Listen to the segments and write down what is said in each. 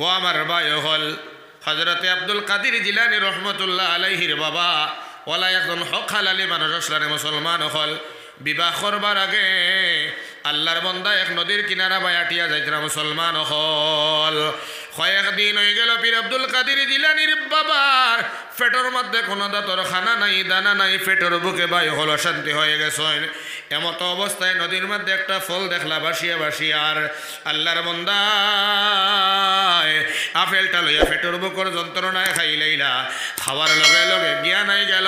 ও আমার ভাই হল হযরতে আব্দুল কাদের জিলানী রহমতুল্লাহ আলাইহির বাবা ওলা একজন হক হালালি মানুষ আসলানে মুসলমান হল বিবাহ করবার আগে আল্লাহর বন্দা এক নদীর কিনারা বায়াটিয়া যাইতরা মুসলমান হল কয়েকদিন হয়ে গেল পীর আব্দুল কাদের জিলানীর বাবার পেটের মধ্যে কোনো দাতর খানা নাই দানা নাই, পেটের বুকে বায়ু হল অশান্তি হয়ে গেছে। এমত অবস্থায় নদীর মধ্যে একটা ফল দেখলা ভাসিয়া ভাসিয়া, আর আল্লাহর বন্দা আপেলটা লইয়া পেটের বুকের যন্ত্রণায় খাইলেইলা। খাওয়ার লগে লগে জ্ঞান হয়ে গেল,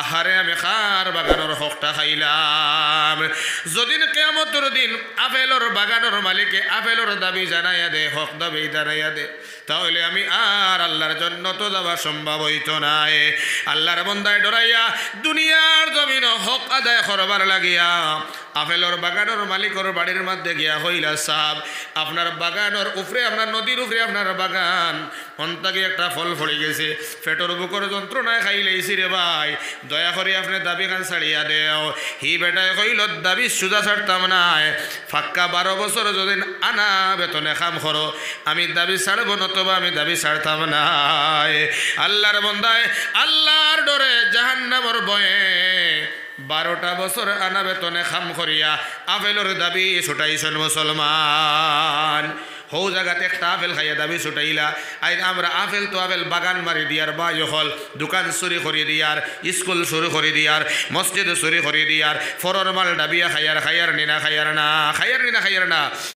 আহারে আমি খার বাগানোর হকটা খাইলাম। যদিন কিয়ামতের দিন আপেলর বাগানোর মালিকে আপেলর দাবি জানাইয়া দে, হক দাবি জানাইয়া দে, তাহলে আমি আর আল্লাহর জন্য তো যাওয়া সম্ভব হইত নাই। আল্লাহর বন্দায় ডরাইয়া দুনিয়ার জমিন হক আদায় করবার লাগিয়া আপেলর বাগানোর মালিকর বাড়ির মধ্যে গিয়া হইলা, সাহেব আপনার বাগানোর উপরে, আপনার নদীর উপরে আপনার বাগান অন্তাকে একটা ফল ফড়ে গেছে, পেটর বুকর যন্ত্রণায় খাইলেইছি রে ভাই, দয়া করে আপনি দাবি খান ছাড়িয়া দেও। হি বেটায় কইল দাবি সুজা ছাড়তাম নাই, ফাক্কা 12 বছর যদি আনা বেতনে কাম করো আমি দাবি ছাড়বো, নতবা আমি দাবি ছাড়তাম নাই। আল্লাহর বন্দায় আল্লাহর ডরে জাহান্নামর ভয়ে 12টা বছর আনা বেতনে খাম করিয়া আপেলর দাবি ছুটাইছেন মুসলমান। হৌ জায়গাতে একটা আপেল খাইয়া দাবি ছুটাইলা। আই আমরা আপেল তো আপেল বাগান মারি দিয়ার, বা হল দোকান চুরি করে দিয়ার, স্কুল চুরি করে দিয়ার, মসজিদ চুরি করে দিয়ার, ফরর মাল ডাবিয়া খাইয়ার, খাইয়ার নিনা খাইয়ার না, খাইয়ার নিনা খাইয়ার না।